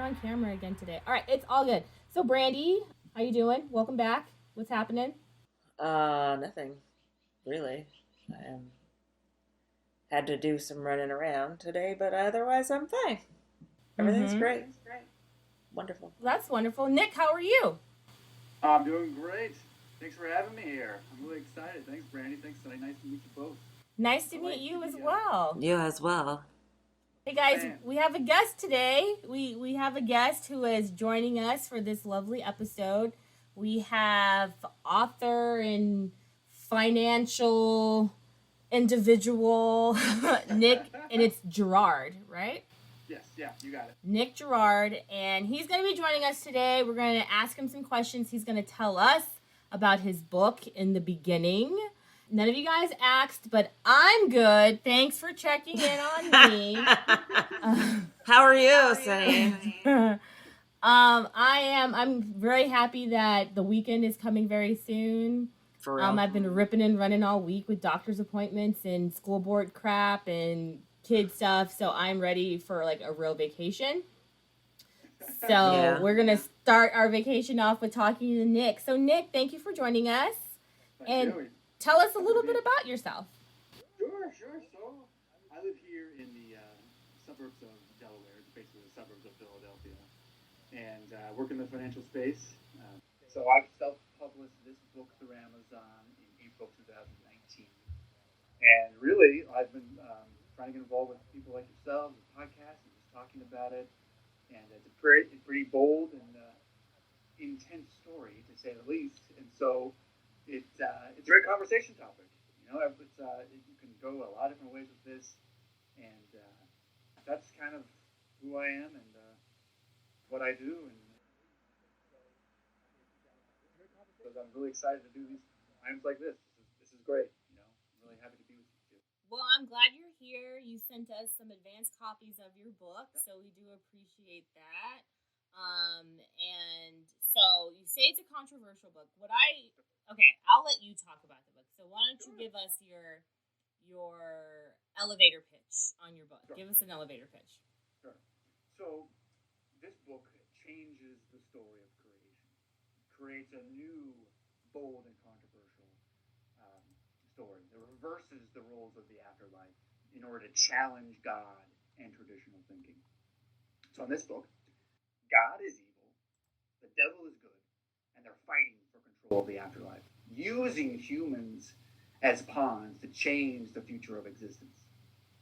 on camera again today. All right, it's all good. So, Brandy, how you doing? Welcome back. What's happening? Nothing really. I had to do some running around today, but otherwise I'm fine. Everything's Mm-hmm. great. Wonderful. That's wonderful. Nick, how are you? I'm doing great. Thanks for having me here. I'm really excited. Thanks, Brandy. Thanks, Sonny. Nice to meet you both. Nice to meet you as well. You as well. Hey guys, we have a guest today. We have a guest who is joining us for this lovely episode. We have author and financial individual Nick, and it's Girard, right? Yes, yeah, you got it. Nick Girard, and he's going to be joining us today. We're going to ask him some questions. He's going to tell us about his book in the beginning. None of you guys asked, but I'm good. Thanks for checking in on me. How are you, Sonny? I'm very happy that the weekend is coming very soon. For real. I've been ripping and running all week with doctor's appointments and school board crap and kid stuff, so I'm ready for like a real vacation. So we're gonna start our vacation off with talking to Nick. So Nick, thank you for joining us. Thank you. Tell us a little bit about yourself. Sure. So I live here in the suburbs of Delaware, basically the suburbs of Philadelphia, and work in the financial space. So I've self-published this book through Amazon in April 2019. And really, I've been trying to get involved with people like yourselves, with podcasts, and just talking about it. And it's a pretty bold and intense story, to say the least. And so it's a great conversation topic. You know, you can go a lot of different ways with this. And that's kind of who I am and what I do. And I'm really excited to do these times like this. This is great. You know, I'm really happy to be with you too. Well, I'm glad you're here. You sent us some advanced copies of your book, so we do appreciate that. And so you say it's a controversial book. I'll let you talk about the book. So why don't you give us your elevator pitch on your book? Sure. Give us an elevator pitch. Sure. So this book changes the story of creation. Creates a new, bold, and controversial story. It reverses the roles of the afterlife in order to challenge God and traditional thinking. So in this book, God is evil, the devil is good, and they're fighting for control of the afterlife, using humans as pawns to change the future of existence.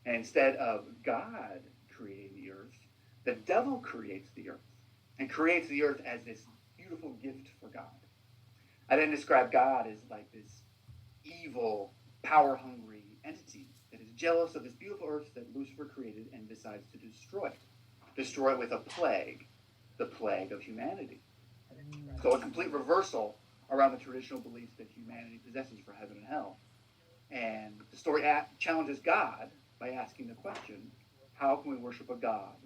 And instead of God creating the earth, the devil creates the earth, and creates the earth as this beautiful gift for God. I then describe God as like this evil, power-hungry entity that is jealous of this beautiful earth that Lucifer created and decides to destroy it. Destroy it with a plague, the plague of humanity. So a complete reversal around the traditional beliefs that humanity possesses for heaven and hell. And the story challenges God by asking the question, how can we worship a God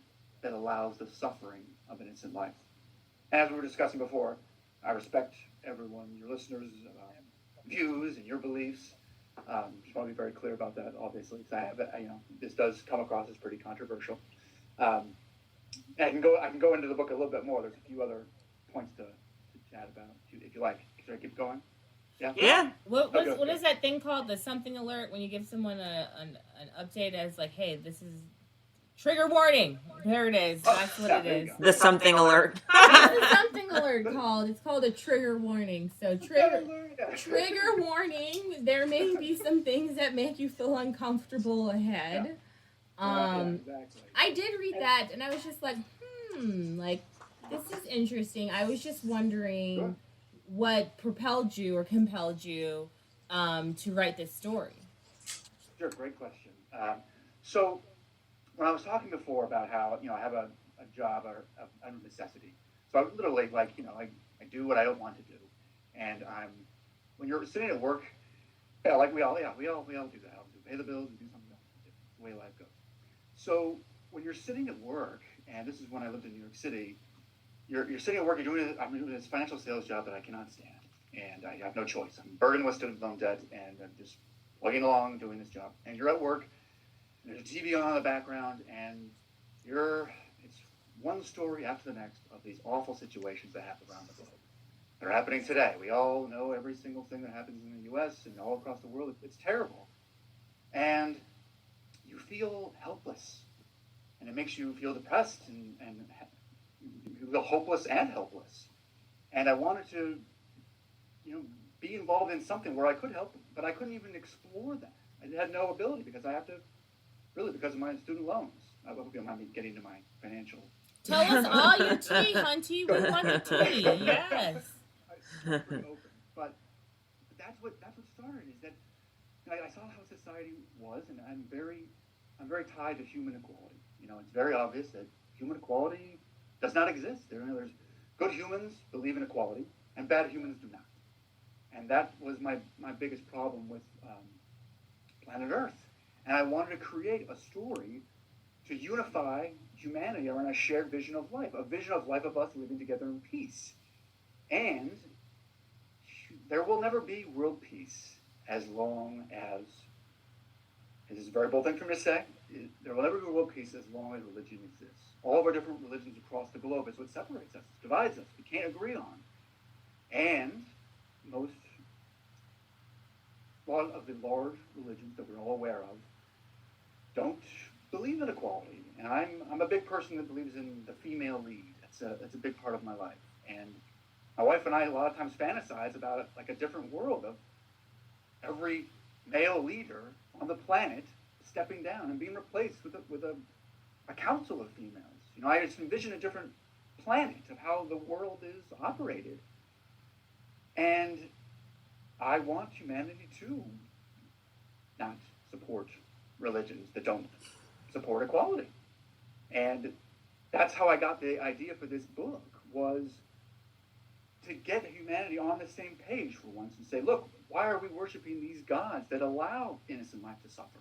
that allows the suffering of innocent life? And as we were discussing before, I respect everyone, your listeners' views and your beliefs. Just want to be very clear about that, obviously, because this does come across as pretty controversial. And I can go into the book a little bit more. There's a few other points to chat about if you like. Should I keep going? Yeah. What is that thing called? The something alert when you give someone an update as like, hey, this is trigger warning. There it is. That's what it is. The something alert. What's the something alert called? It's called a trigger warning. So trigger warning. There may be some things that make you feel uncomfortable ahead. Exactly. I did read that and I was just like, like this is interesting. I was just wondering what propelled you or compelled you to write this story. Sure, great question. So when I was talking before about how, I have a job of necessity. So I literally I do what I don't want to do. And when you're sitting at work, we all do that. We pay the bills, we do something else. It's the way life goes. So when you're sitting at work, and this is when I lived in New York City, you're sitting at work, I'm doing this financial sales job that I cannot stand. And I have no choice. I'm burdened with student loan debt, and I'm just plugging along doing this job. And you're at work, there's a TV on in the background, and it's one story after the next of these awful situations that happen around the globe. They're happening today. We all know every single thing that happens in the U.S. and all across the world. It's terrible. And you feel helpless. And it makes you feel depressed and you feel hopeless and helpless. And I wanted to, be involved in something where I could help, but I couldn't even explore that. I had no ability because because of my student loans. I hope you don't mind me getting to my financial. Tell us all your tea, Hunty. We want the tea. Yes. I'm pretty open, but that's what started. Is that I saw how society was, and I'm very tied to human equality. It's very obvious that human equality does not exist. There's good humans believe in equality, and bad humans do not. And that was my biggest problem with planet Earth. And I wanted to create a story to unify humanity around a shared vision of life, a vision of life of us living together in peace. And there will never be world peace as long as, this is a very bold thing for me to say, there will never be world peace as long as religion exists. All of our different religions across the globe is what separates us, divides us, we can't agree on. And a lot of the large religions that we're all aware of don't believe in equality. And I'm a big person that believes in the female lead. That's a big part of my life. And my wife and I a lot of times fantasize about it like a different world of every male leader on the planet stepping down and being replaced with a council of females. I just envision a different planet of how the world is operated. And I want humanity to not support religions that don't support equality. And that's how I got the idea for this book, was to get humanity on the same page for once and say, look, why are we worshiping these gods that allow innocent life to suffer?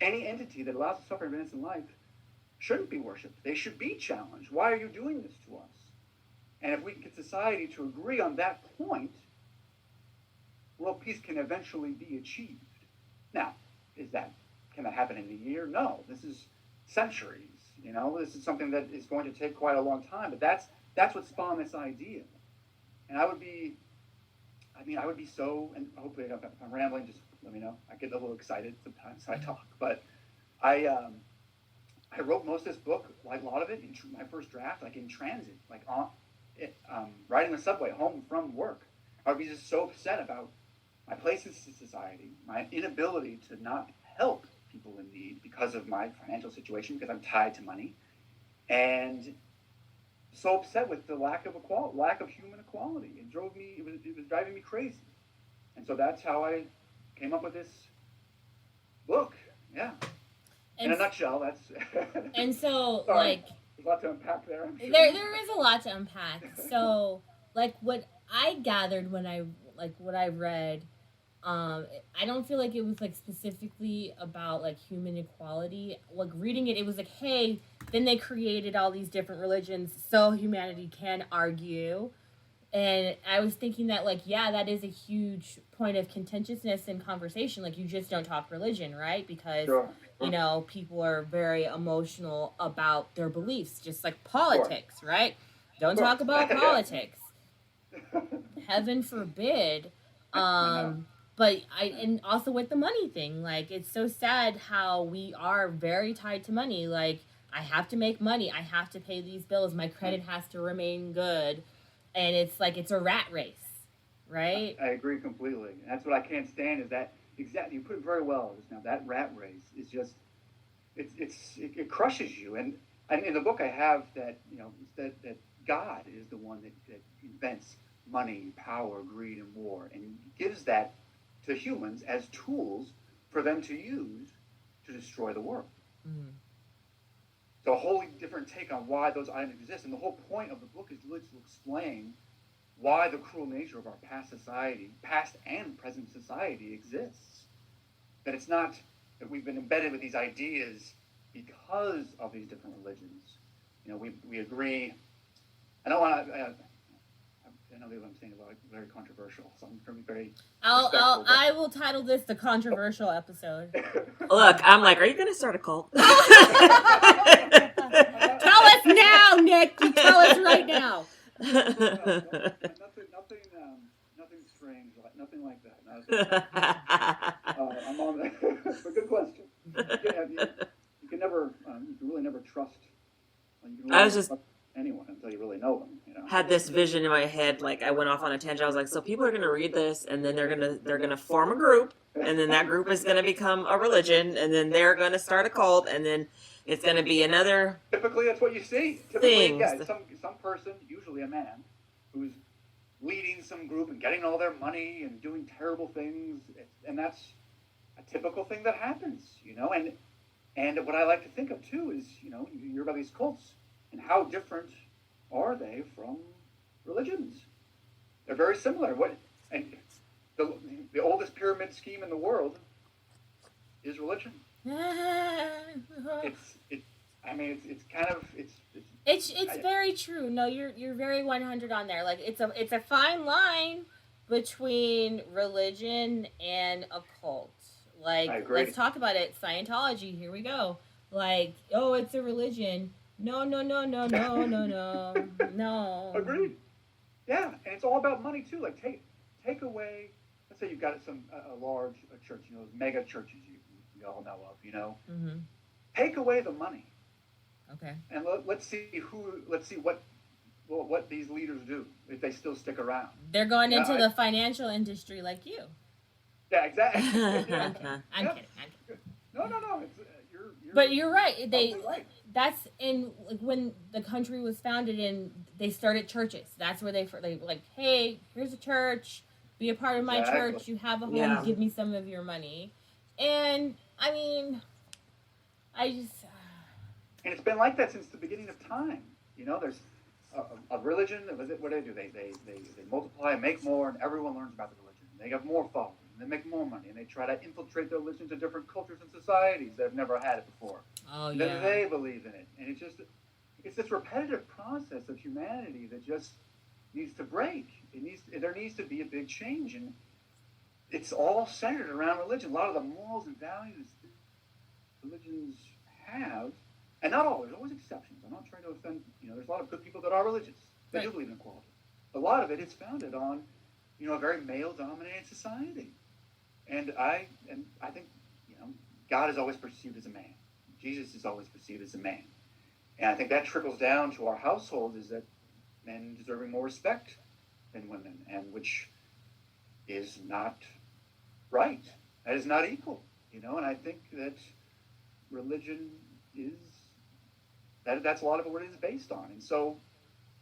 Any entity that allows the suffering of innocent life shouldn't be worshipped. They should be challenged. Why are you doing this to us? And if we can get society to agree on that point, world peace can eventually be achieved. Now, can that happen in a year? No. This is centuries. This is something that is going to take quite a long time. But that's what spawned this idea. And I would be so, and hopefully if I'm rambling, just let me know. I get a little excited sometimes when I talk. But I wrote most of this book, like a lot of it, in my first draft, like in transit, like riding the subway home from work. I would be just so upset about my place in society, my inability to not help people in need because of my financial situation, because I'm tied to money, and so upset with the lack of human equality. It was driving me crazy. And so that's how I came up with this book. Yeah. In a nutshell, that's. And so, there's a lot to unpack there. I'm sure. There is a lot to unpack. So, what I gathered when what I read, I don't feel like it was specifically about human equality. Reading it, it was hey, then they created all these different religions so humanity can argue. And I was thinking that that is a huge point of contentiousness in conversation. You just don't talk religion, right? Because Sure. People are very emotional about their beliefs, just like politics, right? Don't talk about politics. Heaven forbid. But and also with the money thing, it's so sad how we are very tied to money. I have to make money. I have to pay these bills. My credit has to remain good. And it's a rat race, right? I agree completely. And that's what I can't stand is that exactly, you put it very well just now, that rat race is just, it crushes you. And in the book I have that, that God is the one that invents money, power, greed, and war, and gives that to humans as tools for them to use to destroy the world. Mm. So a wholly different take on why those items exist. And the whole point of the book is to explain why the cruel nature of our past and present society exists. That it's not that we've been embedded with these ideas because of these different religions. We agree. I don't want to. I know what I'm saying about very controversial, so I'm going to be very. I will title this the controversial episode. Look, I'm are you going to start a cult? Tell us us now, Nick. You tell us right now. Nothing strange, nothing like that. I'm on that. But good question. You can never, you can really never trust. You can really I was just trust anyone until you really know them. had this vision in my head, like I went off on a tangent. I was like, so people are gonna read this, and then they're gonna form a group, and then that group is gonna become a religion, and then they're gonna start a cult, and then it's gonna be another. Typically, that's what you see. Typically, yeah, some person, usually a man, who's leading some group and getting all their money and doing terrible things, and that's a typical thing that happens, And what I like to think of too is, you hear about these cults, and how different are they from religions? They're very similar. And the oldest pyramid scheme in the world is religion. It's very true. No, you're very 100 on there. Like it's a fine line between religion and a cult. Like let's talk about it. Scientology, here we go. Like, oh, it's a religion. No. Agreed. Yeah, and it's all about money too. Like take away. Let's say you've got a large church, those mega churches you all know of, Mm-hmm. Take away the money. Okay. And let's see what these leaders do if they still stick around. They're going into the financial industry like you. Yeah, exactly. I'm kidding. No. But you're right. Right. That's in when the country was founded, and they started churches. That's where they like, hey, here's a church. Be a part of my church. You have a home. Yeah. Give me some of your money. And I mean, and it's been like that since the beginning of time. There's a religion. What do? They multiply and make more, and everyone learns about the religion. They have more followers, and they make more money, and they try to infiltrate their religion to different cultures and societies that have never had it before. Oh, and then they believe in it, and it's this repetitive process of humanity that just needs to break. There needs to be a big change, and it's all centered around religion. A lot of the morals and values religions have, and not all. There's always exceptions. I'm not trying to offend. There's a lot of good people that are religious. They do believe in equality. A lot of it is founded on, a very male-dominated society, and I think, God is always perceived as a man. Jesus is always perceived as a man, and I think that trickles down to our household. Is that men deserving more respect than women, and which is not right. That is not equal, and I think that religion is that's a lot of what it is based on, and so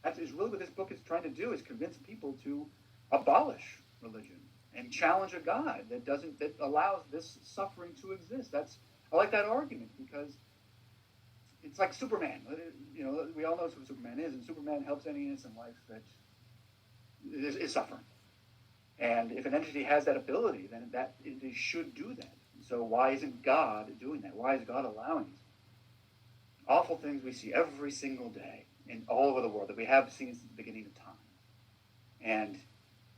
that is really what this book is trying to do: is convince people to abolish religion and challenge a God that allows this suffering to exist. I like that argument because it's like Superman. We all know who Superman is, and Superman helps any innocent life that is suffering. And if an entity has that ability, then that entity should do that. So why isn't God doing that? Why is God allowing these awful things we see every single day and all over the world that we have seen since the beginning of time? And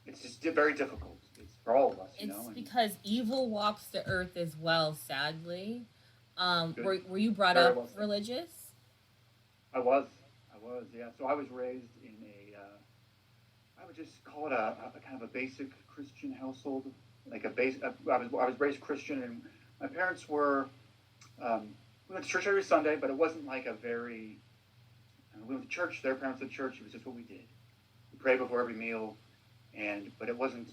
it's just very difficult. It's for all of us, It's because evil walks the earth as well, sadly. Were you brought up religious? I was, yeah. So I was raised in I would just call it a kind of a basic Christian household. I was raised Christian, and my parents were, we went to church every Sunday, but it wasn't like a very, we went to church, their parents went to church, it was just what we did. We prayed before every meal, but it wasn't,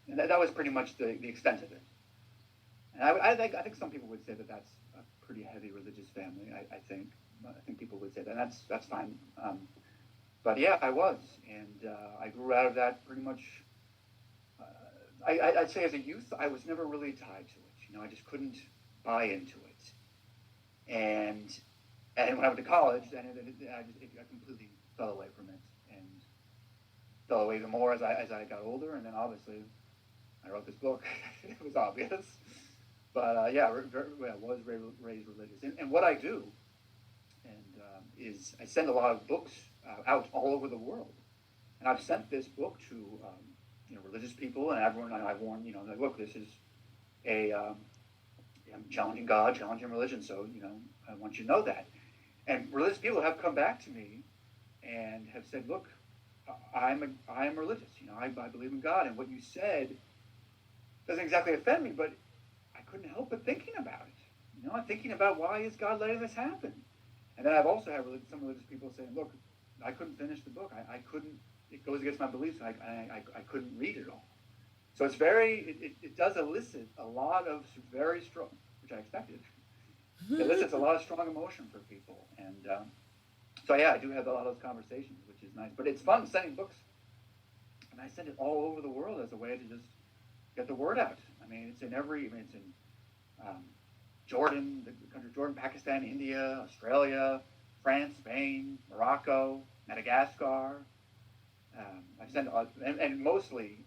and that was pretty much the extent of it. And I think some people would say that that's a pretty heavy religious family. I think people would say that, and that's fine. But yeah, I was, and I grew out of that pretty much. I'd say as a youth, I was never really tied to it. I just couldn't buy into it. And when I went to college, then I completely fell away from it, and fell away even more as I got older. And then obviously, I wrote this book. It was obvious. But I was raised religious. And what I do is I send a lot of books out all over the world. And I've sent this book to religious people and everyone. I've warned, like, look, this is I'm challenging God, challenging religion. So, I want you to know that. And religious people have come back to me and have said, look, I am religious. I believe in God, and what you said doesn't exactly offend me, but I couldn't help but thinking about it. I'm thinking about, why is God letting this happen? And then I've also had some religious people saying, look, I couldn't finish the book. I couldn't. It goes against my beliefs. I couldn't read it all. So it does elicit a lot of very strong, which I expected. It elicits a lot of strong emotion for people. And so, yeah, I do have a lot of those conversations, which is nice. But it's fun sending books. And I send it all over the world as a way to just get the word out. It's in Jordan, the country of Jordan, Pakistan, India, Australia, France, Spain, Morocco, Madagascar. I send, and mostly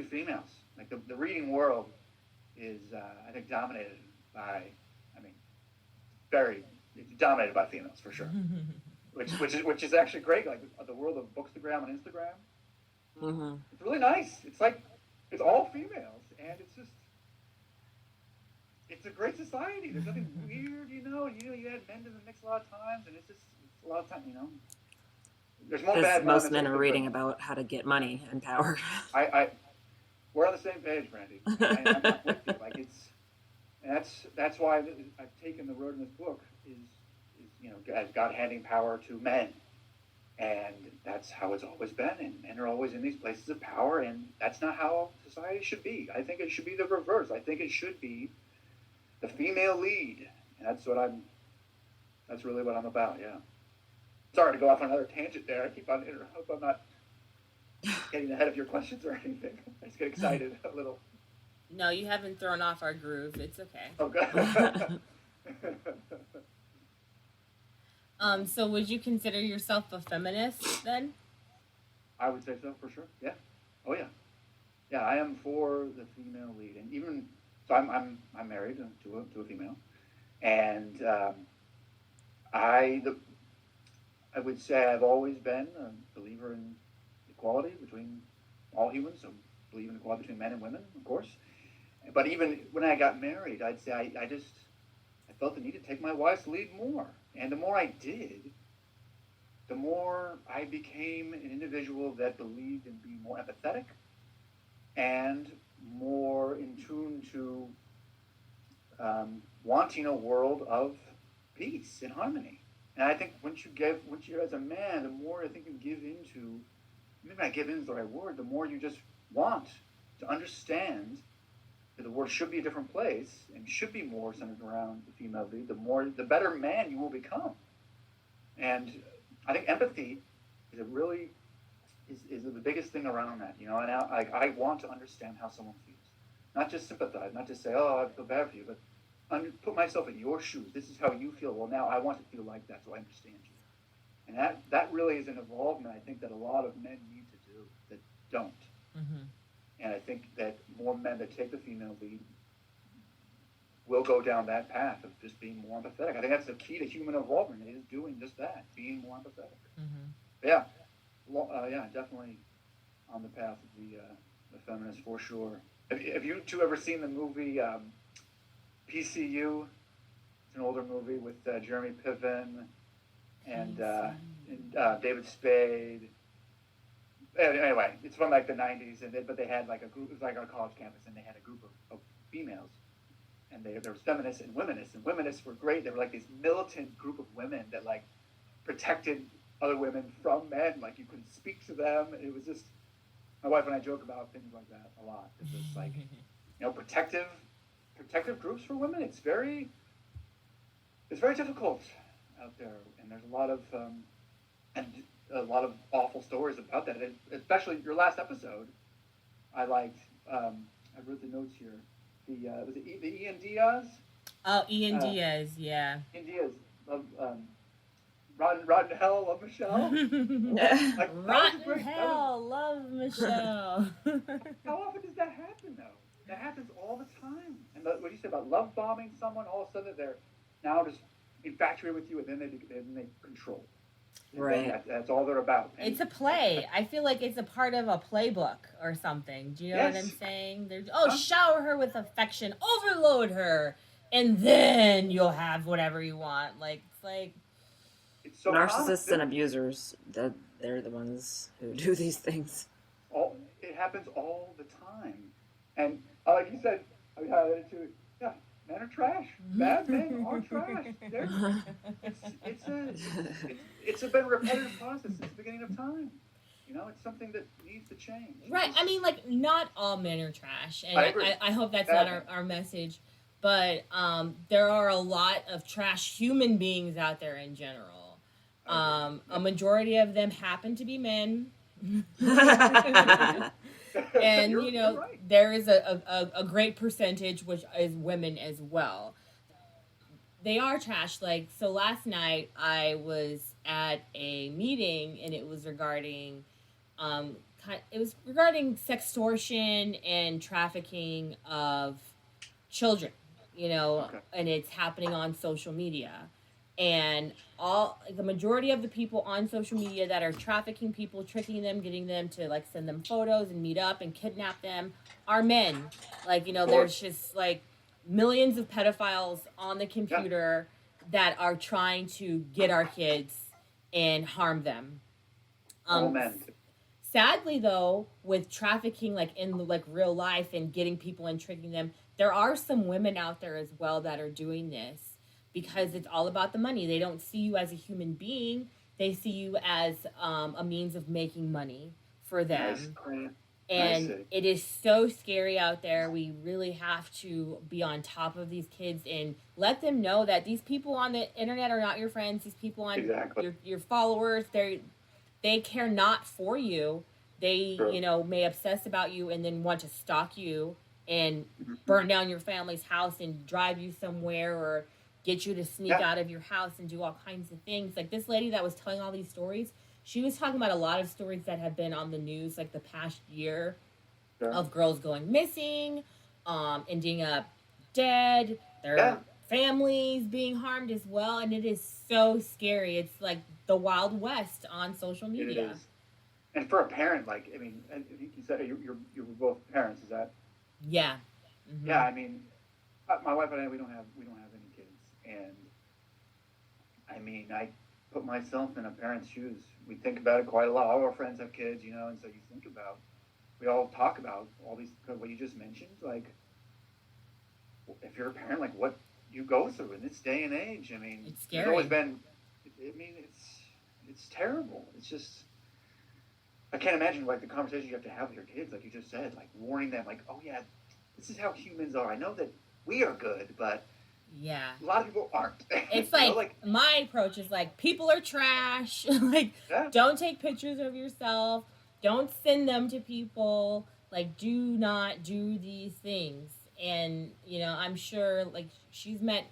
females. Like the reading world is, I think, dominated by, it's dominated by females for sure. which is actually great. Like the world of Bookstagram and Instagram. Mm-hmm. It's really nice. It's like it's all females, and it's a great society. There's nothing weird, you had men in the mix a lot of times, and it's a lot of time, There's more bad. Most men are reading about how to get money and power. We're on the same page, Brandy. I'm not with you. Like that's why I've taken the road in this book is as God handing power to men, and that's how it's always been. And men are always in these places of power, and that's not how society should be. I think it should be the reverse. I think it should be the female lead, and that's really what I'm about. Yeah. Sorry to go off on another tangent there. I hope I'm not getting ahead of your questions or anything. I just get excited a little. No, you haven't thrown off our groove. It's okay. Okay. So would you consider yourself a feminist then? I would say so, for sure. Yeah. Oh yeah. Yeah, I am for the female lead, and even so, I'm married to a female, and I would say I've always been a believer in equality between all humans. So believe in equality between men and women, of course. But even when I got married, I'd say I felt the need to take my wife's lead more. And the more I did, the more I became an individual that believed in being more empathetic and more in tune to wanting a world of peace and harmony. And I think once you as a man, the more I think you give into, maybe not give in is the right word, the more you just want to understand that the world should be a different place and should be more centered around the female lead, the better man you will become. And I think empathy is the biggest thing around that, And I want to understand how someone feels, not just sympathize, not just say, oh, I feel bad for you, but put myself in your shoes. This is how you feel. Well, now I want to feel like that, so I understand you. And that really is an involvement I think that a lot of men need to do that don't. Mm-hmm. And I think that more men that take the female lead will go down that path of just being more empathetic. I think that's the key to human involvement, is doing just that, being more empathetic. Mm-hmm. Yeah, definitely on the path of the feminist for sure. Have you two ever seen the movie PCU? It's an older movie with Jeremy Piven and David Spade. Anyway, it's from like the 90s, but they had like a group. It was like on a college campus, and they had a group of females, and there was feminists and womanists. And womanists were great. They were like this militant group of women that like protected other women from men. Like you couldn't speak to them. It was just, my wife and I joke about things like that a lot. It's just like, protective groups for women. It's very difficult out there, and there's a lot of awful stories about that. And especially your last episode, I liked. I wrote the notes here. Was it the Ian Diaz? Oh, Ian Diaz, yeah. Ian Diaz, Rotten Hell, Love Michelle. Rotten Hell, Love Michelle. How often does that happen, though? That happens all the time. And what you said about love bombing someone, all of a sudden they're now just infatuated with you, and then they control. Right. That's all they're about. And it's a play. I feel like it's a part of a playbook or something. Do you know what I'm saying? Shower her with affection, overload her, and then you'll have whatever you want. Like, it's like, so narcissists common. and abusers, they're the ones who do these things. It happens all the time. And like you said, I mean, yeah, men are trash. Bad men are trash. It's been a repetitive process since the beginning of time. You know, it's something that needs to change. Right. I mean, like, not all men are trash. And I agree. I hope that's not our message. But there are a lot of trash human beings out there in general. A majority of them happen to be men. And, you know, right. there is a great percentage which is women as well. They are trash. Like, so last night I was at a meeting and it was regarding sextortion and trafficking of children, you know, Okay. and it's happening on social media. And the majority of the people on social media that are trafficking people, tricking them, getting them to like send them photos and meet up and kidnap them are men. Like, you know, there's just like millions of pedophiles on the computer that are trying to get our kids and harm them. All men. Sadly, though, with trafficking, like in like real life and getting people and tricking them, there are some women out there as well that are doing this because it's all about the money. They don't see you as a human being; they see you as a means of making money for them. Nice. And it is so scary out there. We really have to be on top of these kids and let them know that these people on the internet are not your friends. These people on your followers, they care not for you. They, you know, may obsess about you and then want to stalk you and burn down your family's house and drive you somewhere or get you to sneak out of your house and do all kinds of things. Like this lady that was telling all these stories, she was talking about a lot of stories that have been on the news like the past year of girls going missing, ending up dead, their families being harmed as well. And it is so scary. It's like the Wild West on social media. It is. And for a parent, like, I mean, I think you said you were both parents, is that? Yeah. Mm-hmm. Yeah, I mean, my wife and I, we don't have any kids. And I mean, I put myself in a parent's shoes. We think about it quite a lot. All our friends have kids, you know, and so you think about, we all talk about all these, what you just mentioned, like, if you're a parent, like what you go through in this day and age. I mean, it's scary. It's always been, I mean, it's terrible. It's just, I can't imagine, like, the conversation you have to have with your kids, like you just said, like, warning them, like, oh, yeah, this is how humans are. I know that we are good, but yeah, a lot of people aren't. It's like, my approach is, like, people are trash. Like, don't take pictures of yourself. Don't send them to people. Like, do not do these things. And, you know, I'm sure, like, she's not,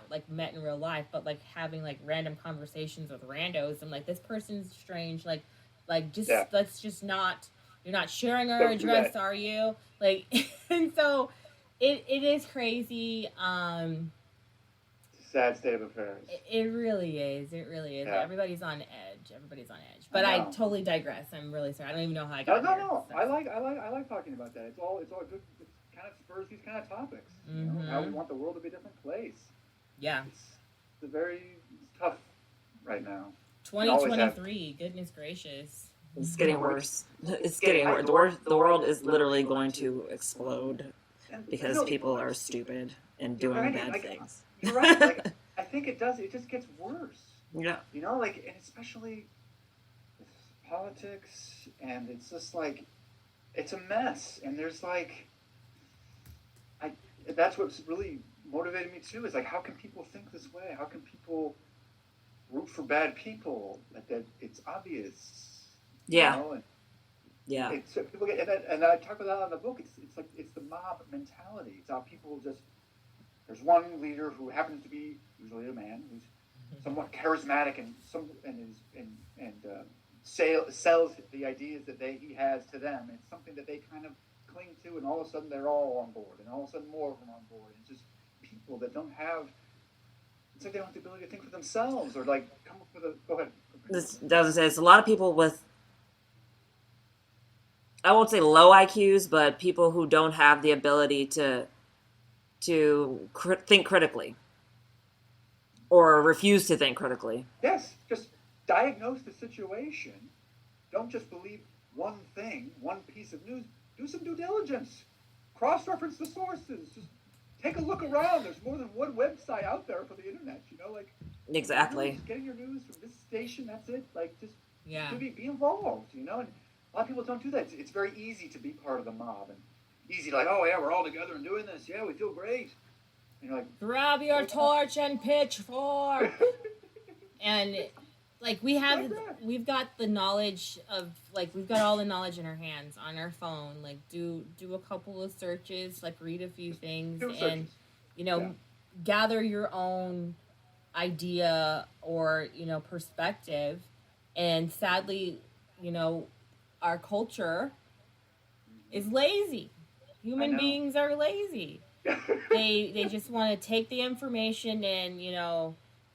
like, met in real life, but, like, having, like, random conversations with randos. I'm like, this person's strange. Like, just, let's just not, you're not sharing our address, are you? Like, and so it is crazy. It's a sad state of affairs. It really is. It really is. Yeah. Everybody's on edge. But I totally digress. I'm really sorry. I don't even know how I got here. No. So. I like talking about that. It's all good. It kind of spurs these kind of topics. You know, how we want the world to be a different place. Yeah. It's tough right now. 2023. Goodness gracious. It's getting worse. It's getting worse. The world is literally going to explode because people are stupid and doing bad things. You're right. Like, I think it does. It just gets worse. Yeah. You know, like, and especially with politics, and it's just like, it's a mess. And there's like, that's what's really motivated me too. Is like, how can people think this way? How can people root for bad people? Like that, it's obvious. Yeah. You know? And yeah. So people get, and I talk about that in the book. It's like it's the mob mentality. It's how people just. There's one leader who happens to be usually a man who's somewhat charismatic and sells the ideas that he has to them. It's something that they kind of cling to, and all of a sudden they're all on board, and all of a sudden more of them are on board. It's just people that don't have. It's like they don't have the ability to think for themselves or like come up with a. Go ahead. This doesn't say it's a lot of people with. I won't say low IQs, but people who don't have the ability to think critically. Or refuse to think critically. Yes, just diagnose the situation. Don't just believe one thing, one piece of news. Do some due diligence. Cross-reference the sources. Just take a look around. There's more than one website out there for the internet. Like Exactly. getting your news from this station. That's it. Like just Yeah. be involved. And a lot of people don't do that. It's very easy to be part of the mob and easy like, oh yeah, we're all together and doing this. Yeah, we feel great. And you're like, grab your torch and pitchfork. And like we've got the knowledge of, like, we've got all the knowledge in our hands on our phone. Like do a couple of searches, like read a few things, and gather your own idea or perspective. And sadly, our culture is lazy. Human beings are lazy. They just want to take the information and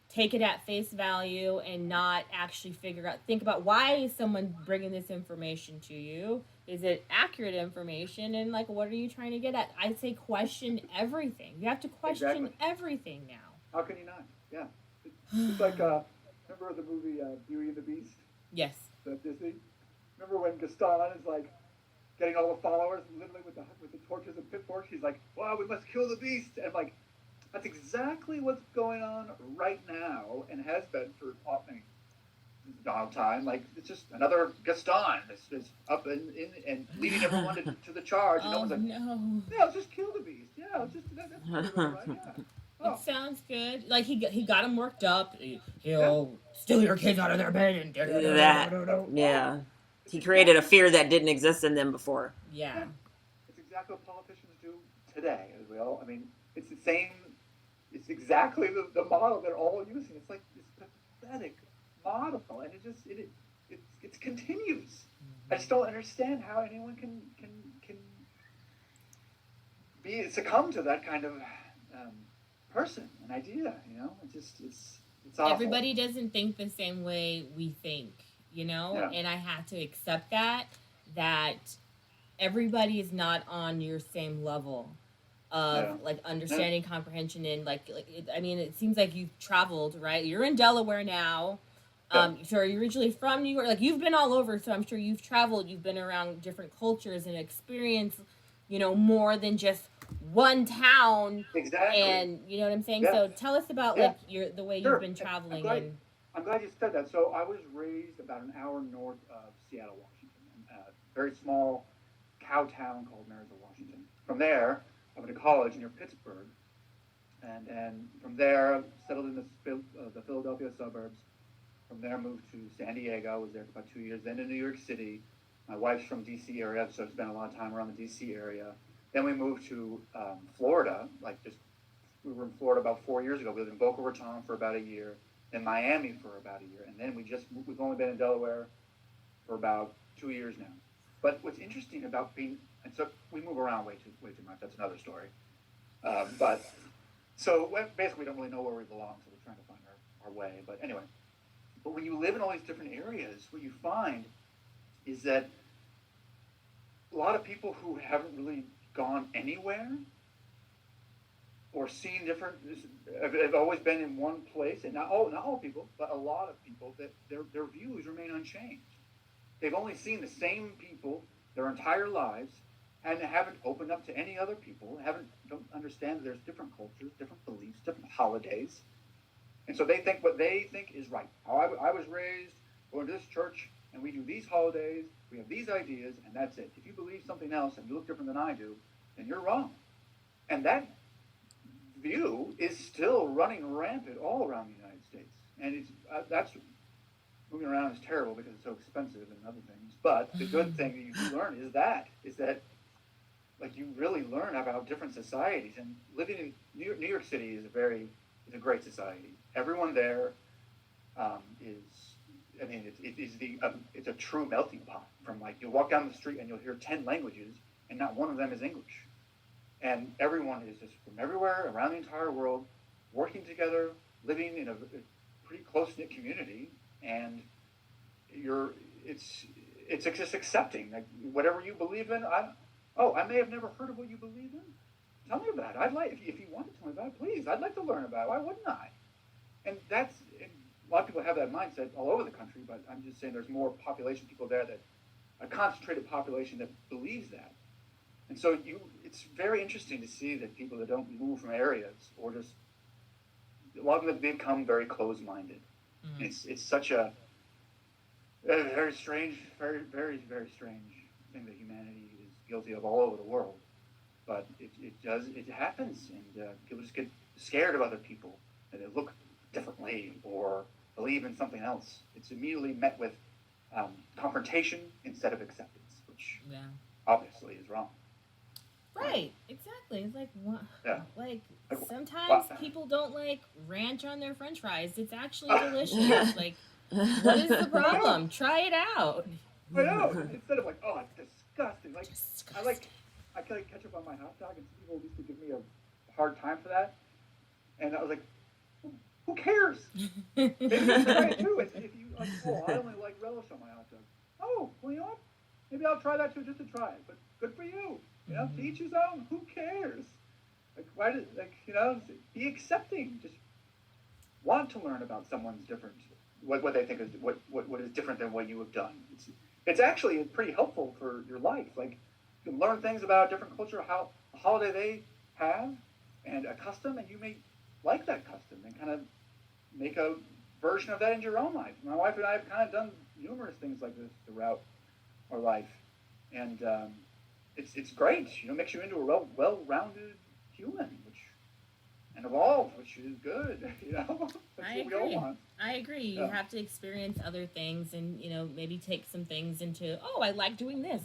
take it at face value and not actually think about, why is someone bringing this information to you? Is it accurate information? And like, what are you trying to get at? I say question everything. You have to question everything now. How can you not? Yeah. It's like, remember the movie Beauty and the Beast? Yes. The Disney? Remember when Gaston is like getting all the followers literally with the torches and pitchforks? He's like, wow, we must kill the beast. And like, that's exactly what's going on right now and has been for Donald time. Like, it's just another Gaston that's up and leading everyone to the charge. And no one's like, yeah, let's just kill the beast. Yeah, let's just, that's right, yeah. It sounds good. Like he got him worked up. He'll steal your kids out of their bed and yeah. He created a fear that didn't exist in them before. Yeah. It's exactly what politicians do today, as we all. I mean, it's the same. It's exactly the model they're all using. It's like this pathetic model, and it continues. Mm-hmm. I just don't understand how anyone can succumb to that kind of person, an idea. It's awful. Everybody doesn't think the same way we think, and I have to accept that everybody is not on your same level of like understanding, comprehension, and it seems like you've traveled, right? You're in Delaware now. So are you originally from New York? Like, you've been all over, so I'm sure you've traveled. You've been around different cultures and experienced, more than just one town. Exactly. And you know what I'm saying? Yeah. So tell us about the way you've been traveling. I'm glad you said that. So I was raised about an hour north of Seattle, Washington, a very small cow town called Marysville, Washington. From there, I went to college near Pittsburgh, and from there settled in the Philadelphia suburbs. From there, moved to San Diego. I was there for about 2 years. Then to New York City. My wife's from D.C. area, so I spent a lot of time around the D.C. area. Then we moved to Florida. We were in Florida about 4 years ago. We lived in Boca Raton for about a year. Then Miami for about a year. And then we've only been in Delaware for about 2 years now. But what's interesting about and so we move around way too much. That's another story. So basically we don't really know where we belong, so we're trying to find our way. But anyway, but when you live in all these different areas, what you find is that a lot of people who haven't really gone anywhere or seen different, have always been in one place, and not all people, but a lot of people, that their views remain unchanged. They've only seen the same people their entire lives, and haven't opened up to any other people, don't understand that there's different cultures, different beliefs, different holidays. And so they think what they think is right. I was raised going to this church, and we do these holidays, we have these ideas, and that's it. If you believe something else and you look different than I do, then you're wrong. And that view is still running rampant all around the United States. And that's moving around is terrible because it's so expensive and other things. But the good thing that you do learn is that like you really learn about different societies. And living in New York City is a great society. Everyone there it's a true melting pot. From like you walk down the street and you'll hear 10 languages and not one of them is English. And everyone is just from everywhere around the entire world, working together, living in a pretty close-knit community, and it's just accepting like whatever you believe in. I may have never heard of what you believe in. Tell me about it. If you want to tell me about it, please. I'd like to learn about it. Why wouldn't I? and a lot of people have that mindset all over the country, but I'm just saying there's more population people there, that a concentrated population that believes that. And so it's very interesting to see that people that don't move from areas, or just a lot of them become very closed-minded. Mm-hmm. It's such a very strange, very, very, very strange thing that humanity is guilty of all over the world. But it happens, and people just get scared of other people, and they look differently or believe in something else. It's immediately met with confrontation instead of acceptance, which obviously is wrong. Right, exactly. It's like, what? Yeah. Like sometimes people don't like ranch on their French fries. It's actually delicious. Like, what is the problem? Try it out. I know. Instead of like, oh, it's disgusting. Like, disgusting. I like ketchup on my hot dog, and people used to give me a hard time for that. And I was like, who cares? Maybe you try it too. If you like, oh, I only like relish on my hot dog. Oh, well, you know what? Maybe I'll try that too, just to try it. But good for you. You know, to each his own. Who cares? Like, why did be accepting? Just want to learn about someone's different, what they think is what is different than what you have done. It's actually pretty helpful for your life. Like, you can learn things about a different culture, how a holiday they have, and a custom, and you may like that custom and kind of make a version of that in your own life. My wife and I have kind of done numerous things like this throughout our life, and it's great. You know, makes you into a well-rounded human, and evolved, which is good. You know, that's what we all want. I agree. You have to experience other things, and maybe take some things into. Oh, I like doing this.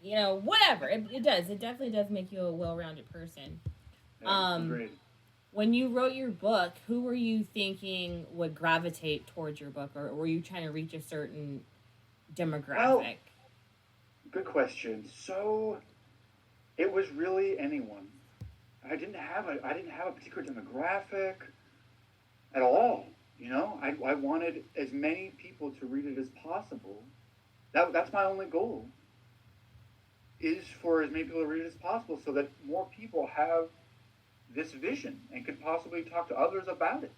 Whatever it does. It definitely does make you a well-rounded person. Agreed. When you wrote your book, who were you thinking would gravitate towards your book, or were you trying to reach a certain demographic? Well, good question. So, it was really anyone. I didn't have a particular demographic at all. You know, I wanted as many people to read it as possible. That's my only goal. Is for as many people to read it as possible, so that more people have this vision and could possibly talk to others about it.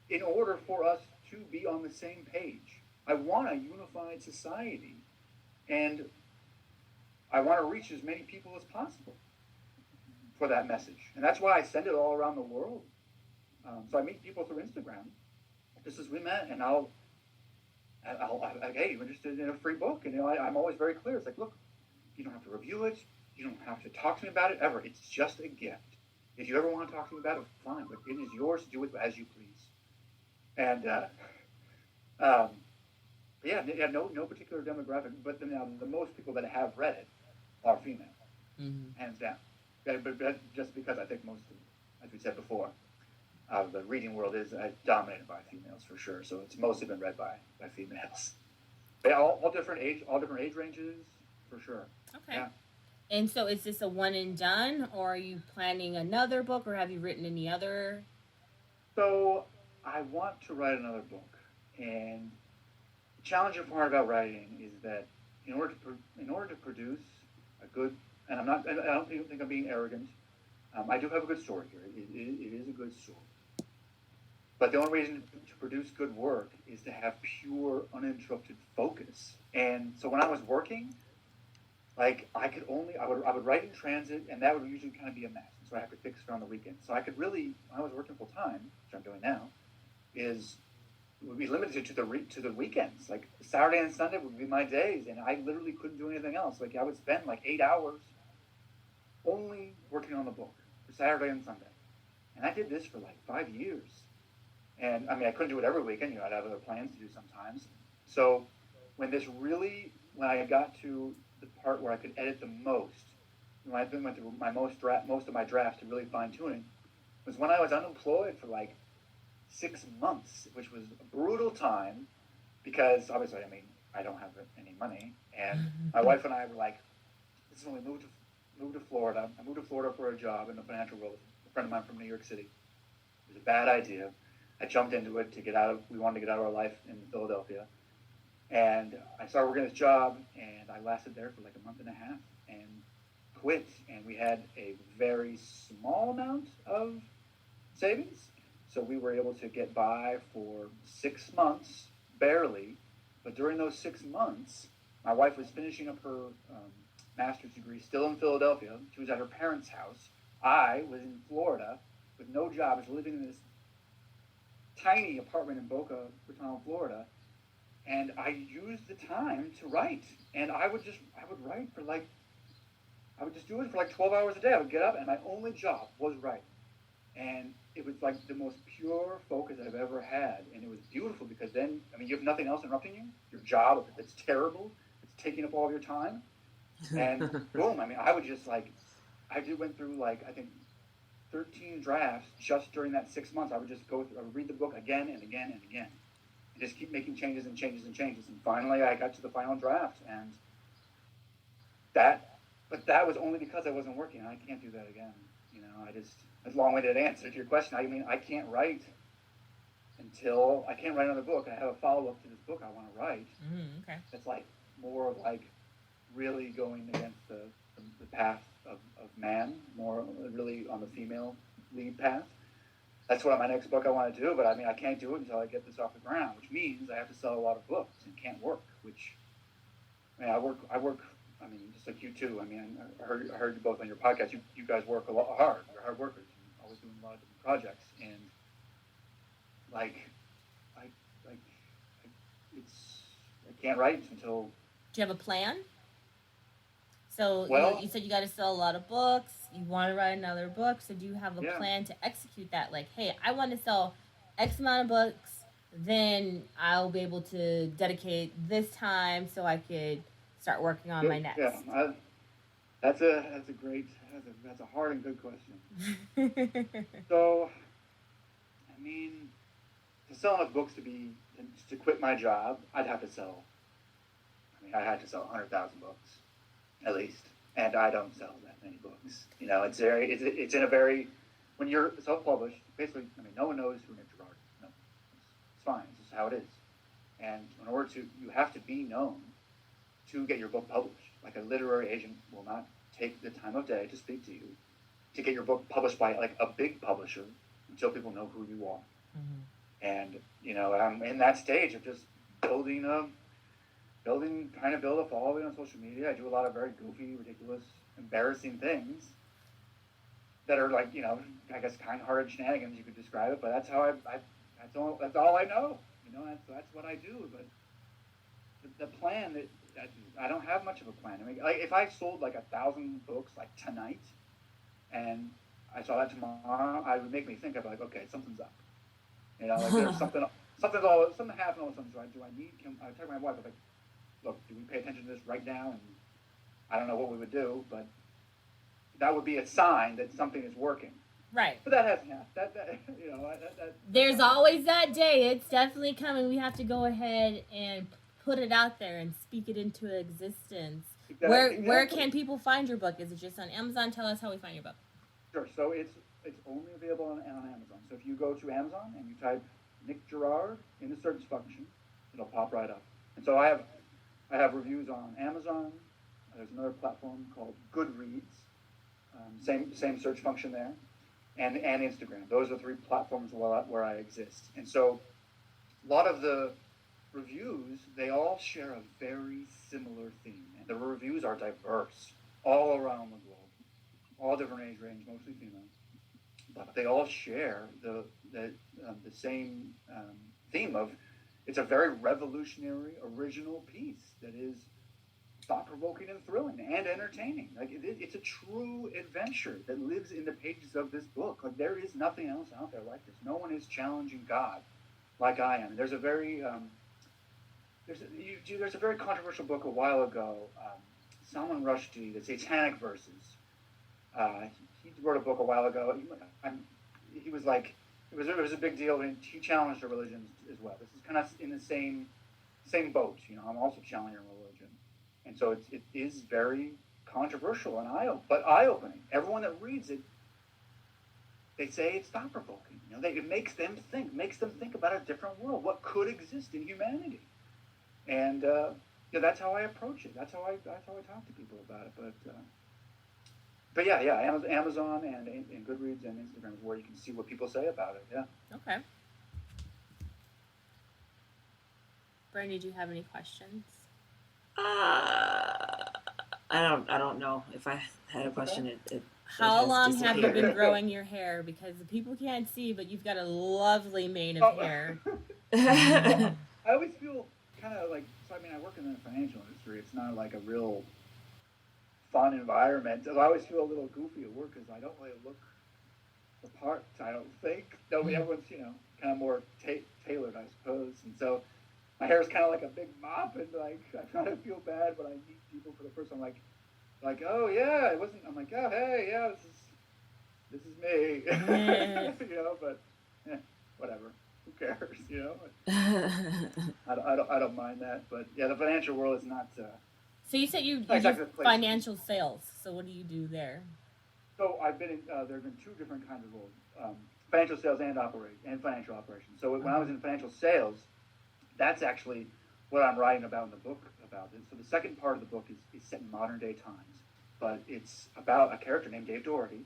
In order for us to be on the same page, I want a unified society, and I want to reach as many people as possible for that message. And that's why I send it all around the world. So I meet people through Instagram, just as we met, and I'll hey, you interested in a free book? And I'm always very clear. It's like, look, you don't have to review it. You don't have to talk to me about it ever. It's just a gift. If you ever want to talk to me about it, fine. But it is yours to do it as you please. And no particular demographic. But the most people that have read it are female, hands down. But just because I think most, as we said before, the reading world is dominated by females for sure. So it's mostly been read by females. But all different age ranges for sure. Okay. Yeah. And so is this a one and done, or are you planning another book, or have you written any other? So I want to write another book, and the challenging part about writing is that in order to produce a good, and I don't even think I'm being arrogant. I do have a good story here. It is a good story. But the only reason to produce good work is to have pure, uninterrupted focus. And so when I was working, like I would write in transit, and that would usually kind of be a mess. So I have to fix it on the weekend. So I could really, when I was working full time, which I'm doing now, would be limited to the weekends. Like Saturday and Sunday would be my days, and I literally couldn't do anything else. Like I would spend like 8 hours only working on the book for Saturday and Sunday, and I did this for like 5 years. And I mean, I couldn't do it every weekend. I'd have other plans to do sometimes. So when I got to the part where I could edit the most, when I went through most of my drafts to really fine tuning, was when I was unemployed for like 6 months, which was a brutal time because obviously, I mean, I don't have any money, and my wife and I were like, this is when we moved to Florida. I moved to Florida for a job in the financial world. A friend of mine from New York City. It was a bad idea. I jumped into it we wanted to get out of our life in Philadelphia. And I started working this job, and I lasted there for like a month and a half and quit. And we had a very small amount of savings. So we were able to get by for 6 months, barely. But during those 6 months, my wife was finishing up her master's degree, still in Philadelphia. She was at her parents' house. I was in Florida with no job. I was living in this tiny apartment in Boca Raton, Florida. And I used the time to write. And I would write for I would just do it for 12 hours a day. I would get up and my only job was writing. And it was like the most pure focus I've ever had. And it was beautiful because then, you have nothing else interrupting you. Your job, if it's terrible, it's taking up all of your time. And boom, I would just went through I think 13 drafts just during that 6 months. I would just go through, I would read the book again and again and again. And just keep making changes and changes and changes. And finally I got to the final draft. And but that was only because I wasn't working. I can't do that again. That's a long-winded answer to your question. I can't write until I can't write another book. I have a follow-up to this book I want to write. Okay. It's more of really going against the path of man, more really on the female lead path. That's what my next book I want to do, but I can't do it until I get this off the ground, which means I have to sell a lot of books and can't work, which, I work, just like you too. I heard you both on your podcast. You guys work a lot hard. You're hard workers. You're always doing a lot of different projects, and I can't write until. Do you have a plan? So Well, you said you got to sell a lot of books. You want to write another book. So do you have a plan to execute that? Hey, I want to sell X amount of books. Then I'll be able to dedicate this time so I could start working on my next. Yeah, that's a hard and good question. So, to sell enough books to quit my job, I'd have to sell. I had to sell 100,000 books, at least, and I don't sell that many books. It's in a very, when you're self-published, basically, no one knows who Nick Girard is. No, it's fine. It's just how it is. And in order you have to be known to get your book published. A literary agent will not take the time of day to speak to you to get your book published by a big publisher until people know who you are. Mm-hmm. And I'm in that stage of just trying to build a following on social media. I do a lot of very goofy, ridiculous, embarrassing things that are I guess kind-hearted shenanigans, you could describe it. But that's how that's all I know. That's what I do. But the plan that I don't have much of a plan. If I sold 1,000 books tonight, and I saw that tomorrow, it would make me think of okay, something's up. There's something happening all of a sudden. Do I need? I tell my wife, look, do we pay attention to this right now? And I don't know what we would do, but that would be a sign that something is working. Right. But that hasn't happened. There's always that day. It's definitely coming. We have to go ahead and put it out there and speak it into existence. Exactly. Where can people find your book? Is it just on Amazon? Tell us how we find your book. Sure. So it's only available on Amazon. So if you go to Amazon and you type Nick Girard in the search function, it'll pop right up. And so I have reviews on Amazon. There's another platform called Goodreads. Same search function there, and Instagram. Those are 3 platforms where I exist. And so a lot of the reviews, they all share a very similar theme. And the reviews are diverse all around the globe, all different age range, mostly female. But they all share the same theme of it's a very revolutionary, original piece that is thought-provoking and thrilling and entertaining. It's a true adventure that lives in the pages of this book. There is nothing else out there like this. No one is challenging God like I am. There's a very controversial book a while ago, Salman Rushdie, the Satanic Verses. He wrote a book a while ago. He was it was a big deal, and he challenged the religions as well. This is kind of in the same boat. I'm also challenging religion, and so it is very controversial and eye-opening. Everyone that reads it, they say it's thought-provoking. It makes them think about a different world, what could exist in humanity, and that's how I approach it. That's how I talk to people about it. But but yeah, Amazon and Goodreads and Instagram is where you can see what people say about it. Yeah. Okay. Brandy, do you have any questions? I don't know if I had a question. It How has long have you been disappeared. growing your hair? Because the people can't see, but you've got a lovely mane of hair. Well, I always feel kind of like, so I mean, I work in the financial industry. It's not like a real fun environment. I always feel a little goofy at work because I don't really look the part. I don't think. Nobody, everyone's, kind of more tailored, I suppose. And so my hair is kind of like a big mop, and like I kind of feel bad when I meet people for the first time. Like, oh yeah, it wasn't. I'm like, oh hey, yeah, this is me. But whatever. Who cares? I don't mind that. But yeah, the financial world is not. So you said you exactly do financial sales. So what do you do there? So I've been in. There have been two different kinds of roles: financial sales and financial operations. So when I was in financial sales, that's actually what I'm writing about in the book about it. So the second part of the book is set in modern day times, but it's about a character named Dave Doherty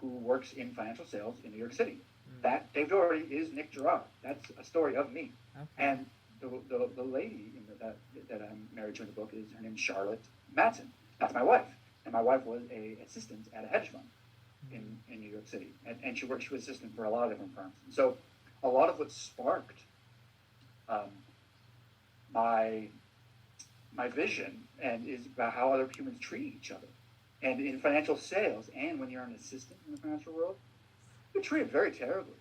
who works in financial sales in New York City. That Dave Doherty is Nick Girard. That's a story of me. Okay. And the lady that I'm married to in the book is her name's Charlotte Madsen. That's my wife, and my wife was a assistant at a hedge fund in New York City, and she was assistant for a lot of different firms. And so a lot of what sparked my vision and is about how other humans treat each other. And in financial sales, and when you're an assistant in the financial world, you're treated very terribly.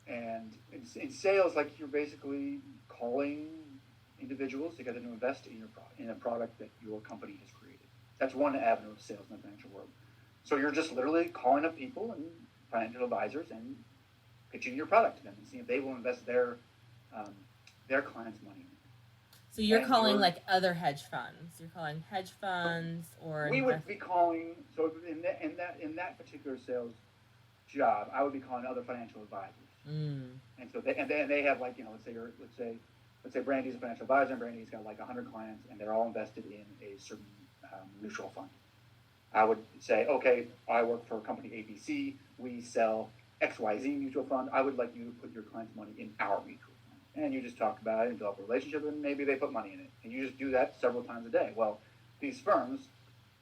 And in sales, like you're basically calling individuals to get them to invest in a product that your company has created. That's one avenue of sales in the financial world. So you're just literally calling up people and financial advisors and pitching your product to them and seeing if they will invest their clients' money in it. So you're calling like other hedge funds. You're calling hedge funds, or we would be calling. So in that particular sales job, I would be calling other financial advisors. And so they have like let's say Brandy's a financial advisor, and Brandy's got like 100 clients, and they're all invested in a certain mutual fund. I would say, okay, I work for company ABC. We sell XYZ mutual fund. I would like you to put your clients' money in our mutual fund. And you just talk about it and develop a relationship, and maybe they put money in it. And you just do that several times a day. Well, these firms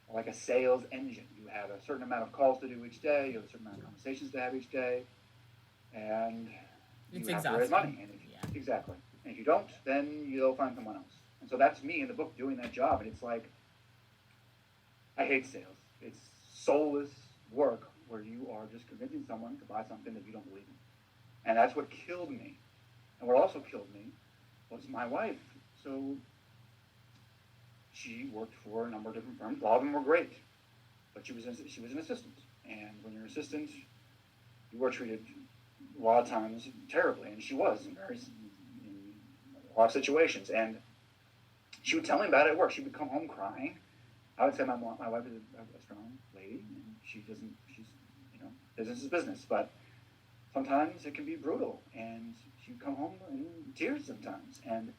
are like a sales engine. You have a certain amount of calls to do each day. You have a certain amount of conversations to have each day. And you have to raise money. And exactly. And if you don't, then you'll find someone else. And so that's me in the book doing that job. And it's like, I hate sales. It's soulless work where you are just convincing someone to buy something that you don't believe in. And that's what killed me. And what also killed me was my wife. So she worked for a number of different firms. A lot of them were great. But she was an assistant. And when you're an assistant, you are treated a lot of times terribly. And she was in a lot of situations. And she would tell me about it at work. She would come home crying. I would say my wife is a strong lady, and she's business is business, but sometimes it can be brutal, and she'd come home in tears sometimes, and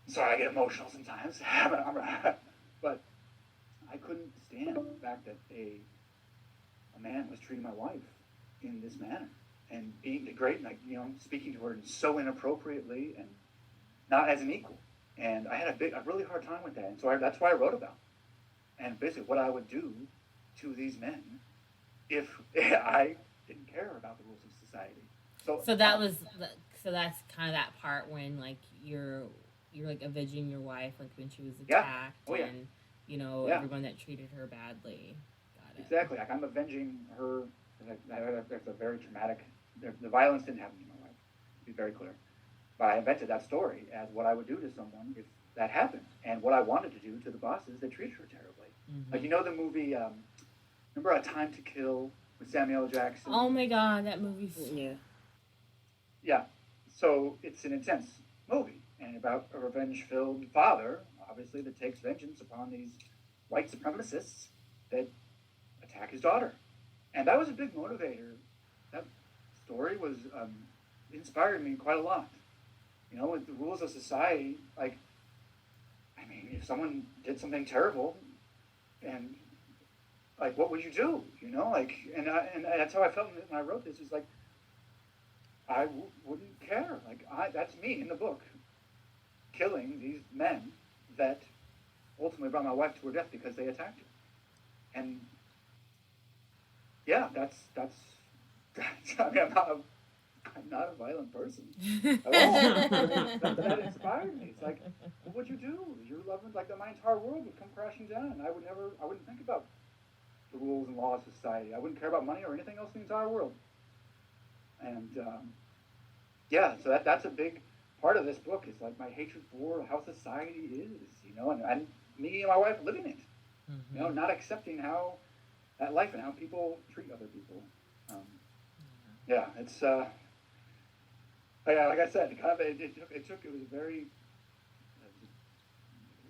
sorry, I get emotional sometimes, but I couldn't stand the fact that a man was treating my wife in this manner, and being great, and speaking to her so inappropriately, and not as an equal. And I had a really hard time with that. And so that's why I wrote about it. And basically what I would do to these men if I didn't care about the rules of society. So that's kind of that part when like you're like avenging your wife, like when she was attacked and everyone that treated her badly. Got it. Exactly. Like I'm avenging her. That's a very traumatic. The violence didn't happen to my wife. To be very clear. But I invented that story as what I would do to someone if that happened, and what I wanted to do to the bosses that treated her terribly. Like the movie, remember A Time to Kill with Samuel L. Jackson? Oh my God, that movie! Yeah. So it's an intense movie, and about a revenge-filled father, obviously, that takes vengeance upon these white supremacists that attack his daughter, and that was a big motivator. That story was inspired me quite a lot. With the rules of society, if someone did something terrible and like, what would you do? Like, and that's how I felt when I wrote this. Is like, I wouldn't care. Like, that's me in the book, killing these men that ultimately brought my wife to her death because they attacked her. And yeah, that's I mean, I'm not a violent person at all. that inspired me. It's like, what would you do? You're loving, like, my entire world would come crashing down, and I wouldn't think about the rules and laws of society. I wouldn't care about money or anything else in the entire world. And yeah, so that's a big part of this book, is like my hatred for how society is, and me and my wife living it, not accepting how that life and how people treat other people. Yeah, it's like I said, it was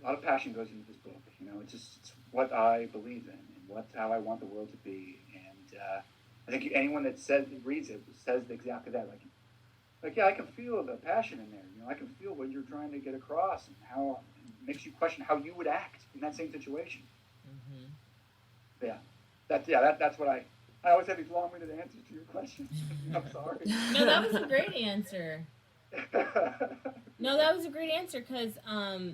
a lot of passion goes into this book. It's what I believe in and how I want the world to be. And I think anyone that reads it says exactly that. Like, yeah, I can feel the passion in there. I can feel what you're trying to get across, and how it makes you question how you would act in that same situation. Yeah, that's what I always have these long-winded answers to your questions. I'm sorry. No, that was a great answer. No, that was a great answer because, I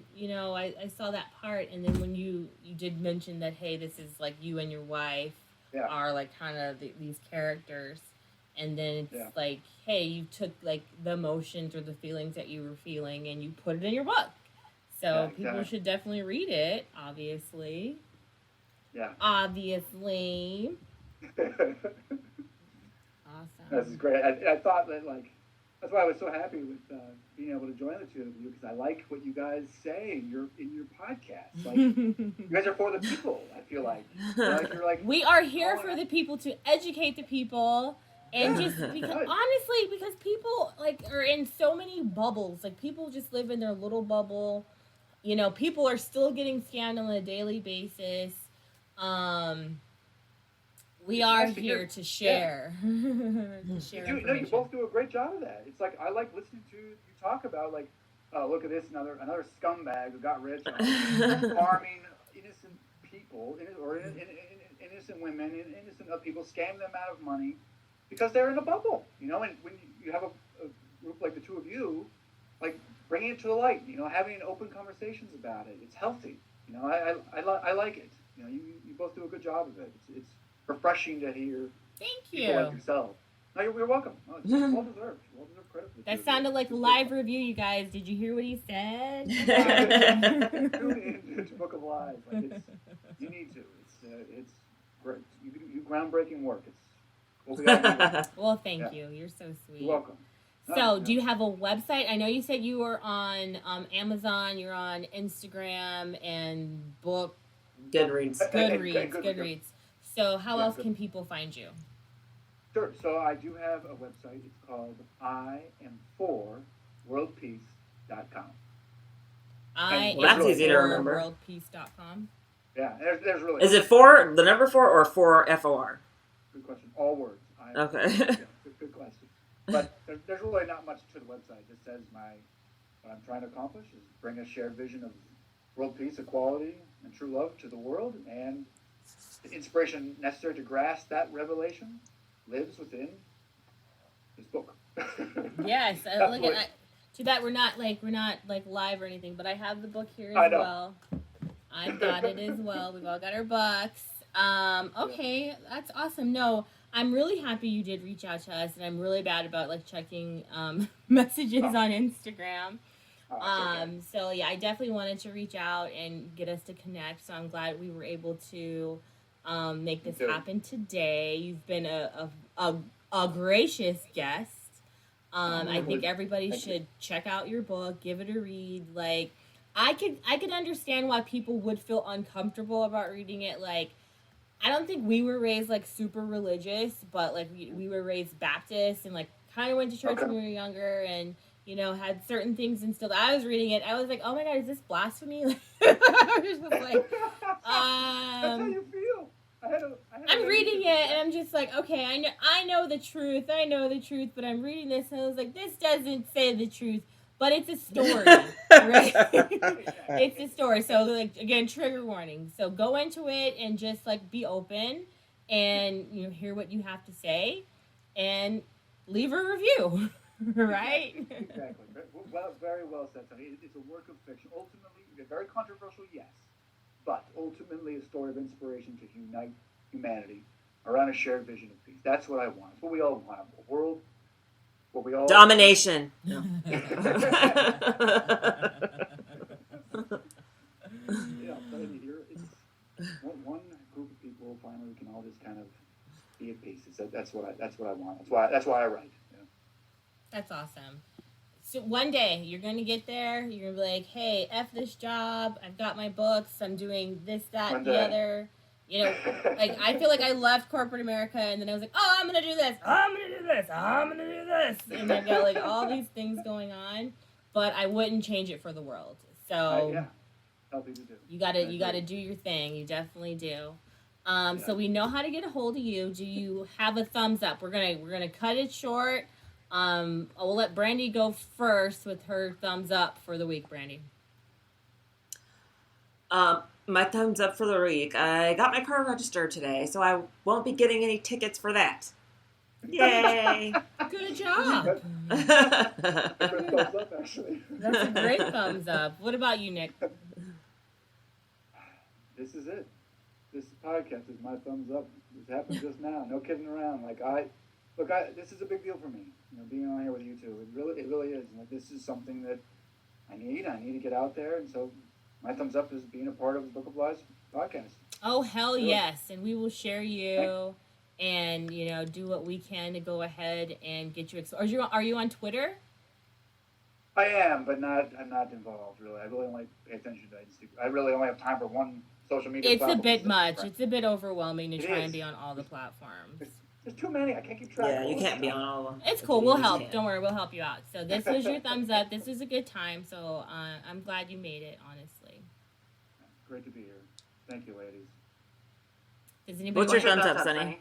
saw that part, and then when you did mention that, hey, this is like you and your wife are like kind of these characters, and then it's like, hey, you took like the emotions or the feelings that you were feeling and you put it in your book. So people should definitely read it, obviously. Yeah. Obviously. Awesome. This is great. I thought that, like, that's why I was so happy with being able to join the two of you, because I like what you guys say in your podcast. Like, you guys are for the people. I feel like you're like, we are here for the people, to educate the people, and just because honestly, because people like are in so many bubbles. Like, people just live in their little bubble. People are still getting scammed on a daily basis. We are here to share. To share you both do a great job of that. It's like, I like listening to you talk about, like, look at this, another scumbag who got rich harming innocent people, or innocent women, innocent people, scam them out of money because they're in a bubble. And when you have a group like the two of you, like, bringing it to the light, having open conversations about it, it's healthy. I like it. You both do a good job of it. It's refreshing to hear. Thank people you. Like yourself. No, you're welcome. Oh, it's well deserved. Well deserved credit. That sounded like a live review, you guys. Did you hear what he said? Tune into Book of Lies. Like, you need to. It's great. You do groundbreaking work. Well, thank you. You're so sweet. You're welcome. So, do you have a website? I know you said you were on Amazon, you're on Instagram, and Goodreads. So, how else can people find you? Sure. So, I do have a website. It's called IamForWorldPeace.com. That's easy to remember. Worldpeace.com. Yeah, there's really. Is it for the number 4 or for FOR? Good question. All words. Okay. Good question. But there's really not much to the website. It just says what I'm trying to accomplish is bring a shared vision of world peace, equality, and true love to the world, and the inspiration necessary to grasp that revelation lives within this book. Yes, look at too bad we're not live or anything, but I have the book here as well. I've got it as well. We've all got our books. Okay, that's awesome. No, I'm really happy you did reach out to us, and I'm really bad about like checking messages on Instagram. So yeah, I definitely wanted to reach out and get us to connect. So I'm glad we were able to make this happen today. You've been a gracious guest. I think everybody should check out your book, give it a read. Like, I could understand why people would feel uncomfortable about reading it. Like, I don't think we were raised like super religious, but like we were raised Baptist and like kind of went to church when we were younger, and had certain things instilled. I was reading it, I was like, oh my god, is this blasphemy? I was just like, That's how you feel. I'm reading it and I'm just like, okay, I know the truth, but I'm reading this and I was like, this doesn't say the truth. but it's a story, right? It's a story. So, like, again, trigger warning. So go into it and just, like, be open and, you know, hear what you have to say and leave a review, right? Exactly. Well, very well said, Sonny. It's a work of fiction. Ultimately, very controversial, yes, but ultimately a story of inspiration to unite humanity around a shared vision of peace. That's what I want. It's what we all want. A world where we all... Domination. No. Yeah, but here it's one group of people finally can all just kind of be at peace. That's what I want. That's why I write. You know? That's awesome. So one day you're gonna get there. You're gonna be like, "Hey, f this job. I've got my books. I'm doing this, that, the other." You know, like I feel like I left corporate America, and then I was like, "Oh, I'm gonna do this. I'm gonna do this. I'm gonna do this," and I've got like all these things going on, but I wouldn't change it for the world. So yeah, healthy to do. You gotta do your thing. You definitely do. So we know how to get a hold of you. Do you have a thumbs up? We're gonna cut it short. We'll let Brandy go first with her thumbs up for the week. Brandy. My thumbs up for the week. I got my car registered today, so I won't be getting any tickets for that. Yay! Good job. Good thumbs up, actually. That's a great thumbs up. What about you, Nick? This is it. This podcast is my thumbs up. This happened just now. No kidding around. This is a big deal for me. You know, being on here with you two, it really is. Like, this is something that I need. I need to get out there, and so my thumbs up is being a part of the Book of Lies podcast. Oh, hell yes. And we will share you and, you know, do what we can to go ahead and get you. Are you on Twitter? I am, but I'm not involved, really. I really only pay attention to Instagram. I really only have time for one social media It's platform. a bit much. It's a bit overwhelming to try is. and be on all the platforms. There's too many. I can't keep track. Yeah, you can't be on all of them. It's cool. We'll help. Don't worry. We'll help you out. So this was your thumbs up. This was a good time. So I'm glad you made it, honestly. Great to be here. Thank you, ladies. Does anybody What's your thumbs up, Sonny?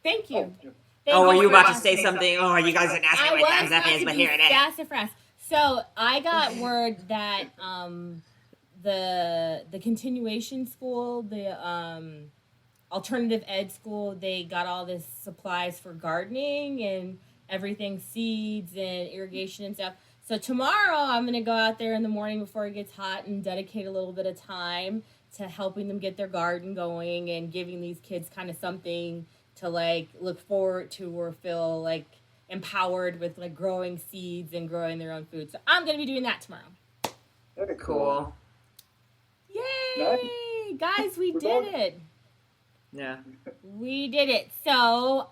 Thank you. Were you about to say something? Oh, you guys didn't ask me what thumbs up is, but here it is. Sassafras. So I got word that the continuation school, the alternative ed school, they got all this supplies for gardening and everything, seeds and irrigation and stuff. So tomorrow I'm going to go out there in the morning before it gets hot and dedicate a little bit of time to helping them get their garden going and giving these kids kind of something to like look forward to or feel like empowered with like growing seeds and growing their own food. So I'm going to be doing that tomorrow. Very Cool. Yay! Guys, we did it. Yeah. We did it. So,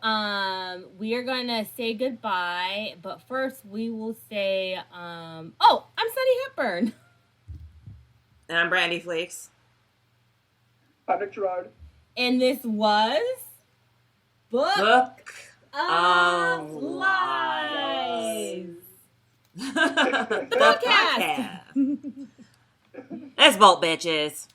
we are going to say goodbye, but first we will say, I'm Sunny Hepburn. And I'm Brandy Flakes. I'm Nick Girard. And this was Book of Lies. The podcast. Let's vote, bitches.